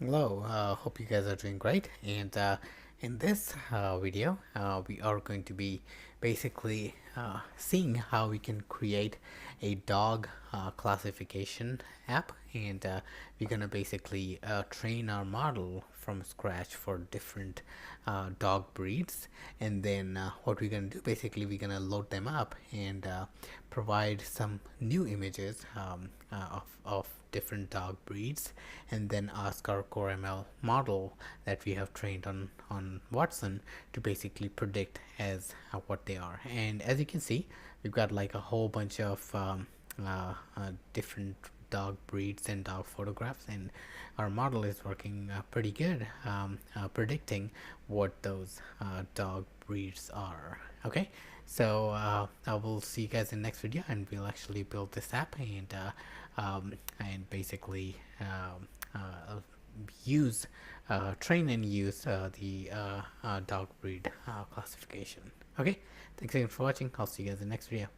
Hello, hope you guys are doing great. And in this video, we are going to be basically seeing how we can create a dog classification app. And we're going to basically train our model from scratch for different dog breeds. And then what we're going to do, basically, we're going to load them up and provide some new images of different dog breeds, and then ask our core ML model that we have trained on Watson to basically predict as what they are. And as you can see, we've got like a whole bunch of different dog breeds and dog photographs, and our model is working pretty good, predicting what those dog breeds are. Okay, so I will see you guys in the next video, and we'll actually build this app and basically use train and use the dog breed classification. Okay, thanks again for watching. I'll see you guys in the next video.